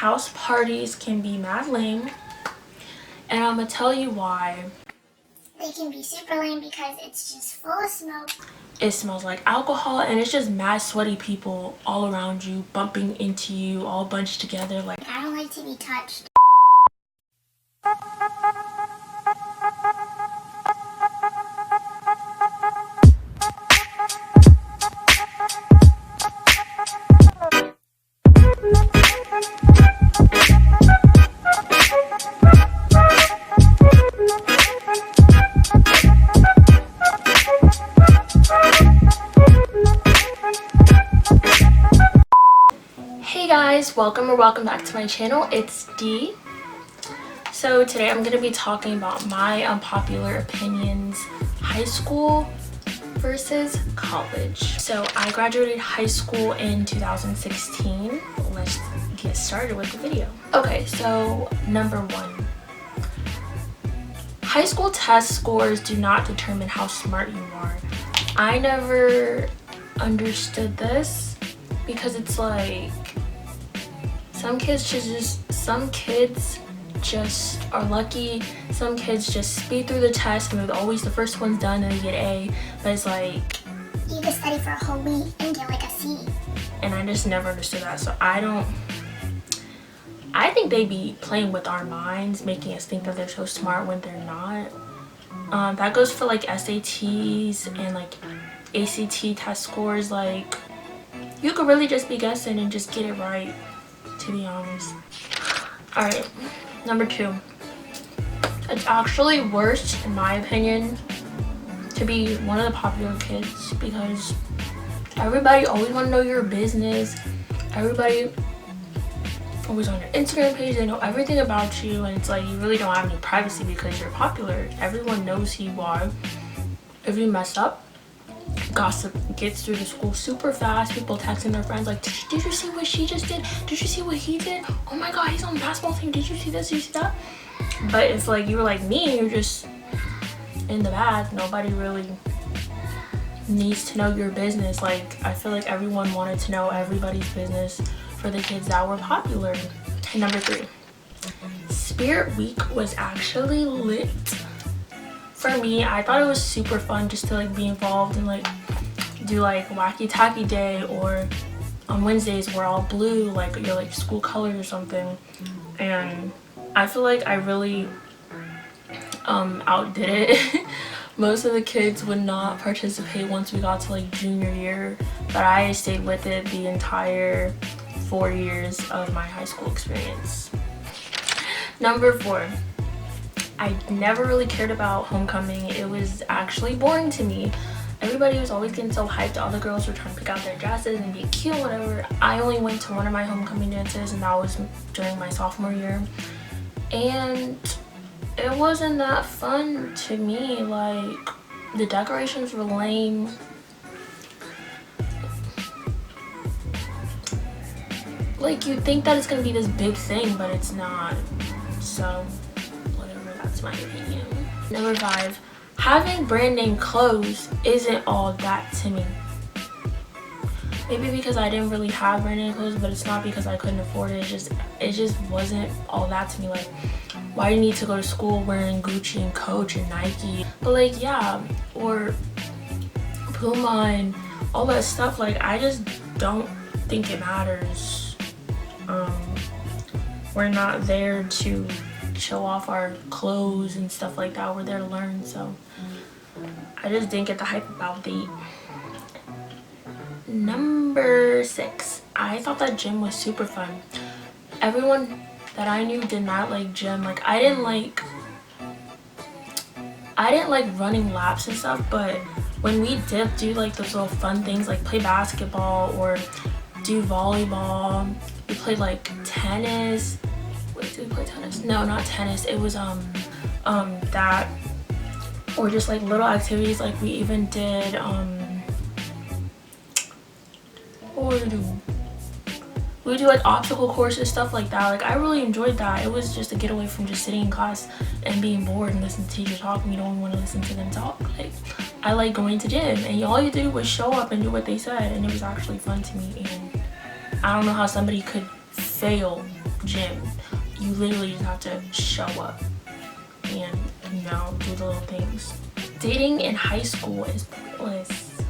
house parties can be mad lame, and I'm gonna tell you why. They can be super lame because it's just full of smoke. It smells like alcohol, and it's just mad sweaty people all around you, bumping into you, all bunched together. Like, I don't like to be touched. hey guys, welcome back to my channel. It's D. So today I'm going to be talking about my unpopular opinions, high school versus college. So I graduated high school in 2016. Let's get started with the video. Okay, so number one, high school test scores do not determine how smart you are. I never understood this because it's like some kids just are lucky. Some kids just speed through the test and they're always the first ones done and they get A. But it's like, you can study for a whole week and get like a C. And I just never understood that. So I think they be playing with our minds, making us think that they're so smart when they're not. That goes for like SATs and like ACT test scores. Like, you could really just be guessing and just get it right, to be honest. Alright, number two. It's actually worse, in my opinion, to be one of the popular kids because everybody always want to know your business. Everybody always on your Instagram page, they know everything about you, and it's like you really don't have any privacy because you're popular. Everyone knows who you are. If you mess up, gossip gets through the school super fast. People texting their friends like, did you see what she just did? Did you see what he did? Oh my god, he's on the basketball team. Did you see this? Did you see that? But if like you were like me, you're just in the back, nobody really needs to know your business. Like, I feel like everyone wanted to know everybody's business for the kids that were popular. And number three, Spirit Week was actually lit. For me, I thought it was super fun just to like be involved and like do like wacky tacky day, or on Wednesdays we're all blue, like you're like school colors or something. And I feel like I really outdid it. Most of the kids would not participate once we got to like junior year, but I stayed with it the entire 4 years of my high school experience. Number four, I never really cared about homecoming. It was actually boring to me. Everybody was always getting so hyped. All the girls were trying to pick out their dresses and be cute, whatever. I only went to one of my homecoming dances, and that was during my sophomore year. And it wasn't that fun to me. Like, the decorations were lame. Like, you think that it's gonna be this big thing, but it's not. So that's my opinion. Number five, having brand name clothes isn't all that to me. Maybe because I didn't really have brand name clothes, but it's not because I couldn't afford it. It just wasn't all that to me. Like, why do you need to go to school wearing Gucci and Coach and Nike? But like, yeah, or Puma and all that stuff. Like, I just don't think it matters. We're not there to show off our clothes and stuff like that. We're there to learn. So I just didn't get the hype about the. Number six, I thought that gym was super fun. Everyone that I knew did not like gym. Like, I didn't like running laps and stuff, but when we did do like those little fun things like play basketball or do volleyball, we played like tennis. Wait, did we play tennis? No, not tennis. It was that, or just like little activities. Like, we even did what would we do? We would do like obstacle courses, stuff like that. Like, I really enjoyed that. It was just a getaway from just sitting in class and being bored and listening to teachers talk, and you don't want to listen to them talk. Like, I like going to gym, and all you do was show up and do what they said, and it was actually fun to me. And I don't know how somebody could fail gym. You literally just have to show up and, you know, do the little things. Dating in high school is pointless.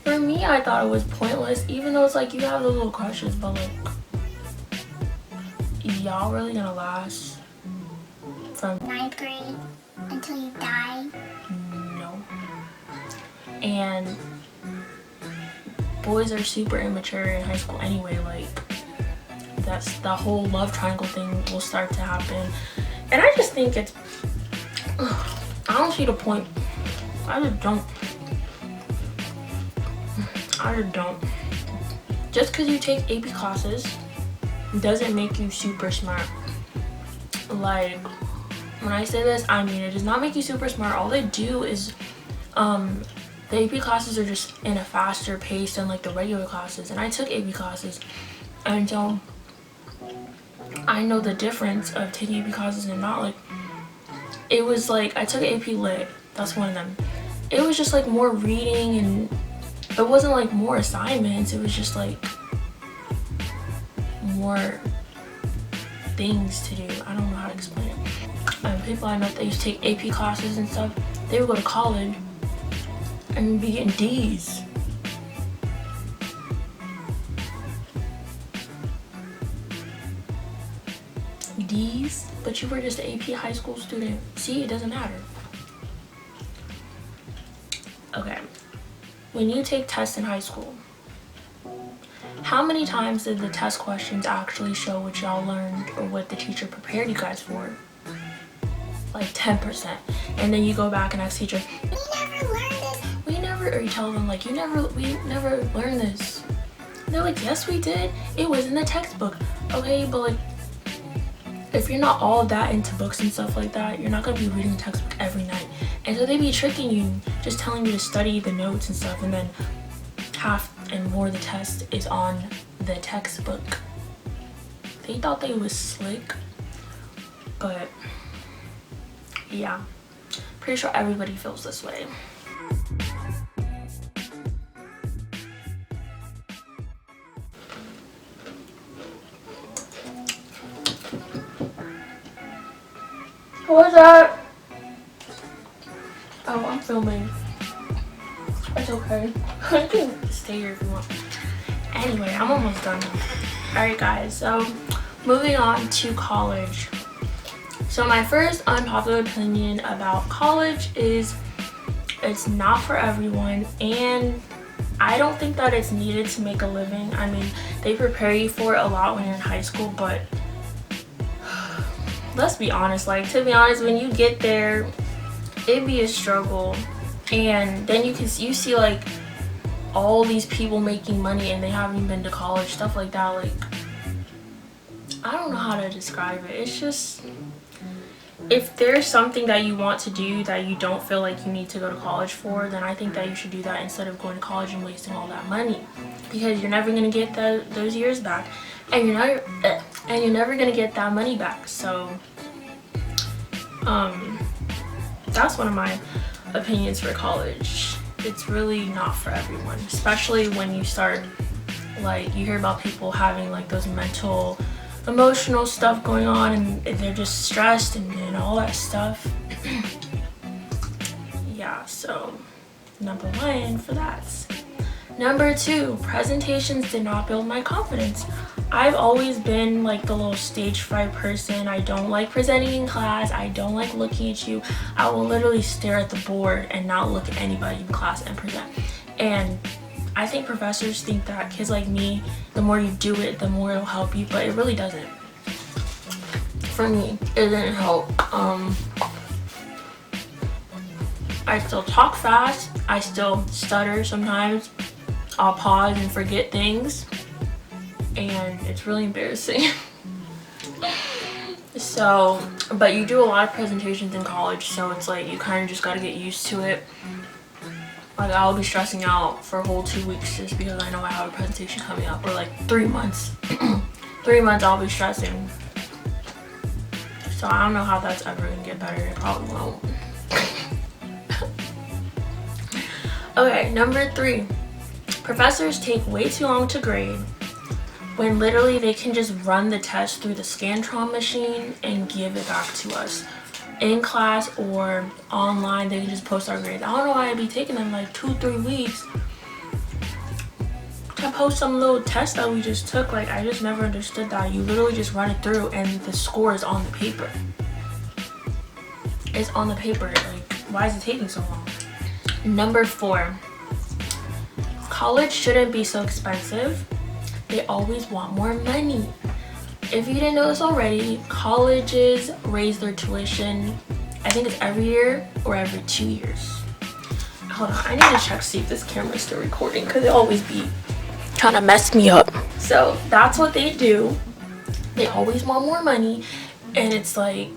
For me, I thought it was pointless, even though it's like you have those little crushes, but like, y'all really gonna last from 9th grade until you die? No. And boys are super immature in high school anyway. Like, that's the whole love triangle thing will start to happen. And I just think it's, I don't see the point. I just don't. Just because you take AP classes doesn't make you super smart. Like, when I say this, I mean it does not make you super smart. All they do is, the AP classes are just in a faster pace than like the regular classes. And I took AP classes, and so I know the difference of taking AP classes and not. Like, it was like, I took AP Lit, that's one of them. It was just like more reading, and it wasn't like more assignments, it was just like more things to do. I don't know how to explain it. People I know that used to take AP classes and stuff, they would go to college and be getting D's. D's, but you were just an AP high school student. See, it doesn't matter. Okay, when you take tests in high school, how many times did the test questions actually show what y'all learned or what the teacher prepared you guys for? Like 10%. And then you go back and ask teacher, We never learned this. we never, or you tell them like, we never learned this. And they're like, yes we did, it was in the textbook. Okay, but like, if you're not all that into books and stuff like that, you're not gonna be reading the textbook every night. And so they be tricking you, just telling you to study the notes and stuff, and then half and more of the test is on the textbook. They thought they was slick, but yeah, pretty sure everybody feels this way. What was that? Oh, I'm filming. It's okay. You can stay here if you want. Anyway, I'm almost done. Alright guys, so moving on to college. So my first unpopular opinion about college is it's not for everyone, and I don't think that it's needed to make a living. I mean, they prepare you for it a lot when you're in high school, but let's be honest, like, to be honest, when you get there, it'd be a struggle. And then you see like all these people making money and they haven't even been to college, stuff like that. Like, I don't know how to describe it. It's just, if there's something that you want to do that you don't feel like you need to go to college for, then I think that you should do that instead of going to college and wasting all that money, because you're never going to get those years back, and you're never going to get that money back. So that's one of my opinions for college. It's really not for everyone, especially when you start, like, you hear about people having like those mental, emotional stuff going on, and they're just stressed and all that stuff. Yeah, so number one for that. Number two, presentations did not build my confidence. I've always been like the little stage fright person. I don't like presenting in class. I don't like looking at you. I will literally stare at the board and not look at anybody in class and present. And I think professors think that kids like me, the more you do it, the more it'll help you, but it really doesn't. For me, it didn't help. I still talk fast. I still stutter sometimes. I'll pause and forget things, and it's really embarrassing. So, but you do a lot of presentations in college, so it's like you kind of just got to get used to it. Like, I'll be stressing out for a whole 2 weeks just because I know I have a presentation coming up, or like 3 months. 3 months I'll be stressing. So I don't know how that's ever gonna get better. It probably won't. Okay, number three. Professors take way too long to grade. when literally they can just run the test through the Scantron machine and give it back to us. In class or online, they can just post our grades. I don't know why I'd be taking them like 2-3 weeks to post some little test that we just took. Like, I just never understood that. You literally just run it through and the score is on the paper. It's on the paper. Like, why is it taking so long? Number 4, college shouldn't be so expensive. They always want more money. If you didn't know this already, colleges raise their tuition, I think it's every year or every 2 years. Hold on, I need to check to see if this camera is still recording, because it always be trying to mess me up. So that's what they do. They always want more money, and it's like,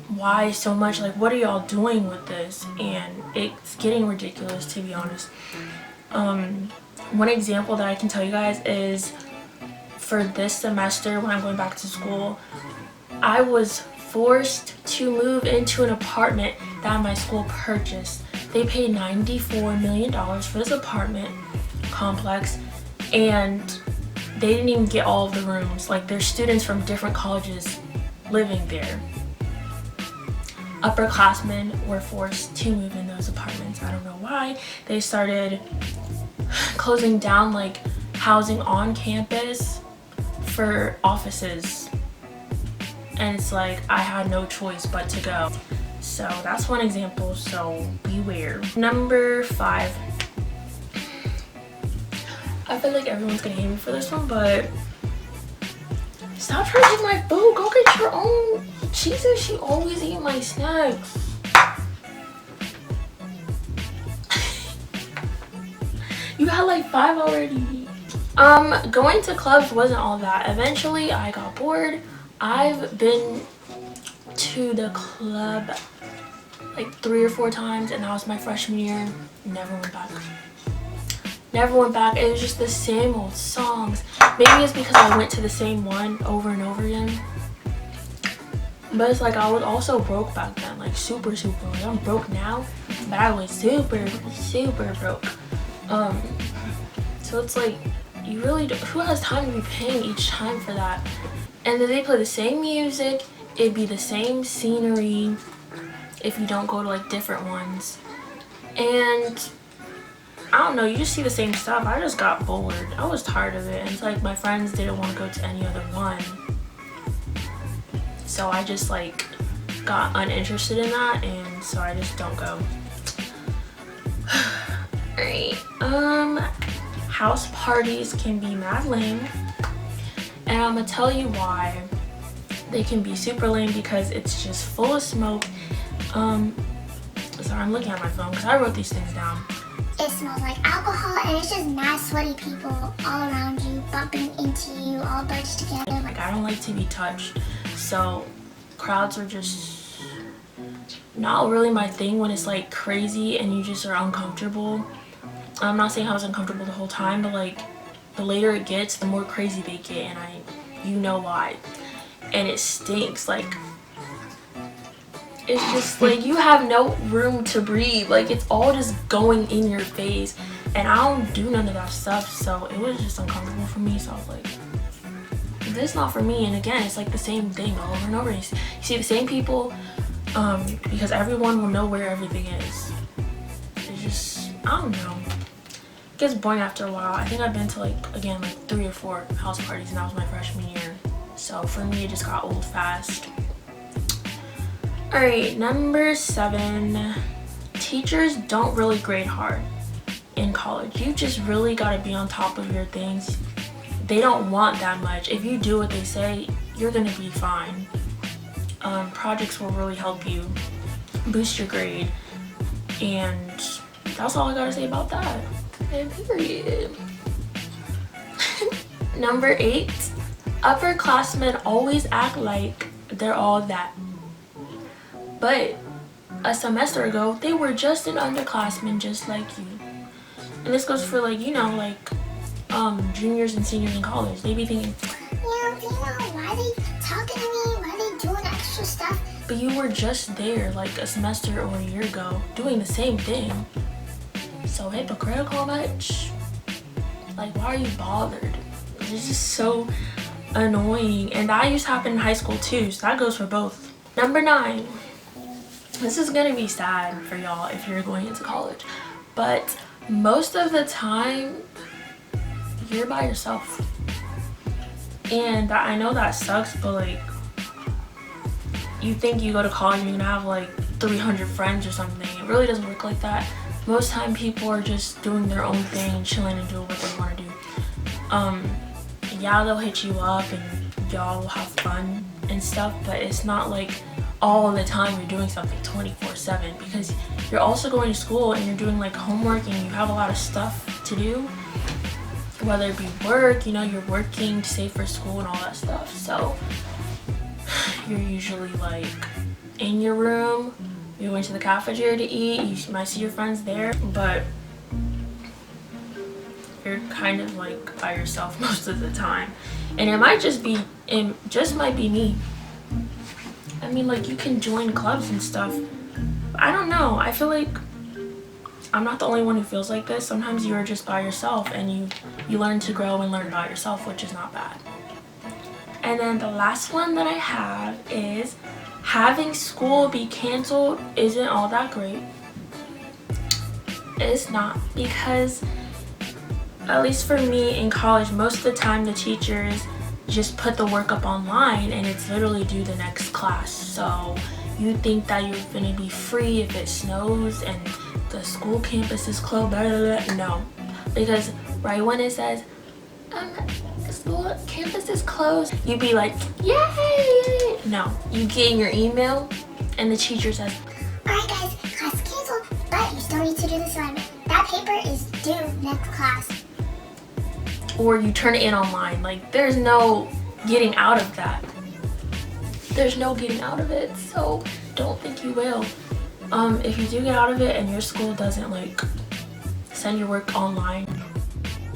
why so much? Like, what are y'all doing with this? And it's getting ridiculous, to be honest. One example that I can tell you guys is, for this semester when I'm going back to school, I was forced to move into an apartment that my school purchased. They paid $94 million for this apartment complex, and they didn't even get all of the rooms. Like, there's students from different colleges living there. Upperclassmen were forced to move in those apartments. I don't know why. They started closing down like housing on campus for offices, and it's like I had no choice but to go. So that's one example, so beware. Number 5, I feel like everyone's gonna hate me for this one, but stop trying to eat my food. Go get your own. Jesus, she always eat my snacks. You had like 5 already. Going to clubs wasn't all that. Eventually I got bored. I've been to the club like 3 or 4 times, and that was my freshman year. Never went back. Never went back. It was just the same old songs. Maybe it's because I went to the same one over and over again. But it's like I was also broke back then, like super like, I'm broke now, but I was super broke. So it's like, you really who has time to be paying each time for that? And then they play the same music, it'd be the same scenery if you don't go to like different ones, and I don't know, you just see the same stuff. I just got bored. I was tired of it, and it's like my friends didn't want to go to any other one, so I just like got uninterested in that, and so I just don't go. Alright, house parties can be mad lame, and I'm gonna tell you why they can be super lame, because it's just full of smoke. Sorry, I'm looking at my phone because I wrote these things down. It smells like alcohol, and it's just mad sweaty people all around you, bumping into you, all bunched together. Like, I don't like to be touched, so crowds are just not really my thing when it's like crazy and you just are uncomfortable. I'm not saying I was uncomfortable the whole time, but like the later it gets, the more crazy they get, and you know why. And it stinks. Like, it's just like you have no room to breathe. Like, it's all just going in your face, and I don't do none of that stuff, so it was just uncomfortable for me. So I was like, this is not for me. And again, it's like the same thing over and over. You see the same people, because everyone will know where everything is. It's just, I don't know, it gets boring after a while. I think I've been to like, again, like 3 or 4 house parties, and that was my freshman year. So for me, it just got old fast. Alright, number 7. Teachers don't really grade hard in college. You just really gotta be on top of your things. They don't want that much. If you do what they say, you're gonna be fine. Projects will really help you boost your grade. And that's all I gotta say about that. And period. Number 8. Upperclassmen always act like they're all that. But a semester ago, they were just an underclassman just like you. And this goes for like, you know, like juniors and seniors in college. They be thinking, yeah, you know, why are they talking to me? Why are they doing extra stuff? but you were just there like a semester or a year ago doing the same thing. So hypocritical much? Like, why are you bothered? It's just so annoying. And that used to happen in high school too, so that goes for both. Number 9. This is gonna be sad for y'all if you're going into college, but most of the time you're by yourself. And I know that sucks, but like, you think you go to college and you're gonna have like 300 friends or something. It really doesn't work like that. Most time people are just doing their own thing and chilling and doing what they want to do. Yeah, they'll hit you up and y'all will have fun and stuff, but it's not like all the time you're doing something 24/7, because you're also going to school and you're doing like homework and you have a lot of stuff to do, whether it be work, you know, you're working to save for school and all that stuff. So you're usually like in your room, you went to the cafeteria to eat, you might see your friends there, but you're kind of like by yourself most of the time. And it just might be me. I mean, like, you can join clubs and stuff. I don't know, I feel like I'm not the only one who feels like this. Sometimes you're just by yourself and you learn to grow and learn about yourself, which is not bad. And then the last one that I have is having school be canceled isn't all that great. It's not, because at least for me in college, most of the time the teachers just put the work up online and it's literally due the next class. So you think that you're gonna be free if it snows and the school campus is closed, blah, blah, blah. No, because right when it says the school campus is closed, you'd be like, yay! No, you get in your email and the teacher says, alright guys, class canceled, but you still need to do this assignment. That paper is due next class. Or you turn it in online. Like, there's no getting out of that. There's no getting out of it, so don't think you will. If you do get out of it and your school doesn't like send your work online,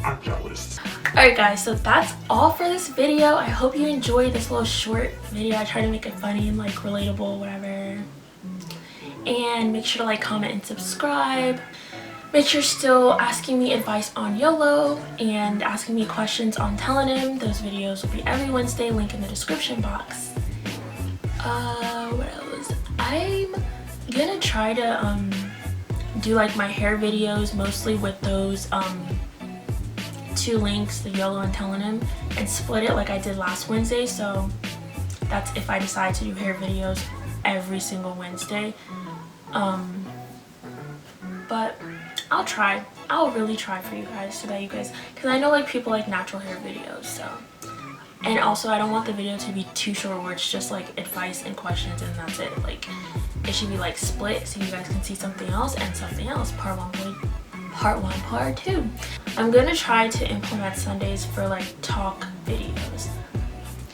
I'm jealous. Alright guys, so that's all for this video. I hope you enjoyed this little short video. I try to make it funny and like relatable, whatever. And make sure to like, comment, and subscribe. Make sure you're still asking me advice on YOLO and asking me questions on telling him. Those videos will be every Wednesday, link in the description box. What else? I'm gonna try to do like my hair videos mostly with those 2 links, the YOLO and telling him, and split it like I did last Wednesday. So that's if I decide to do hair videos every single Wednesday. But I'll try. I'll really try for you guys, so that you guys, because I know like people like natural hair videos, so. And also I don't want the video to be too short where it's just like advice and questions and that's it. Like, it should be like split so you guys can see something else and something else. Part 1, part 2. I'm gonna try to implement Sundays for like talk videos,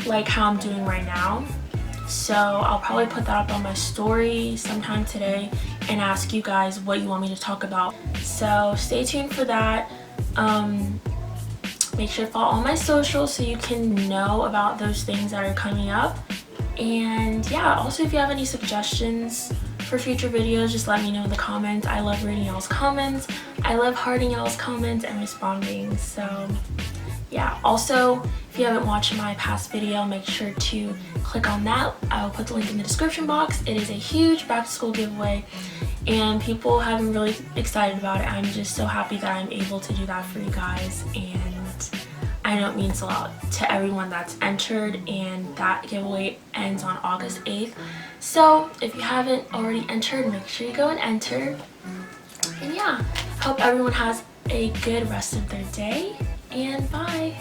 like how I'm doing right now. So I'll probably put that up on my story sometime today and ask you guys what you want me to talk about. So stay tuned for that. Make sure to follow all my socials so you can know about those things that are coming up. And yeah, also if you have any suggestions for future videos, just let me know in the comments. I love reading y'all's comments. I love hearting y'all's comments and responding. So yeah, also if you haven't watched my past video, make sure to click on that. I will put the link in the description box. It is a huge back to school giveaway and people have been really excited about it. I'm just so happy that I'm able to do that for you guys, and I know it means a lot to everyone that's entered, and that giveaway ends on August 8th. So if you haven't already entered, make sure you go and enter. And yeah, hope everyone has a good rest of their day, and bye.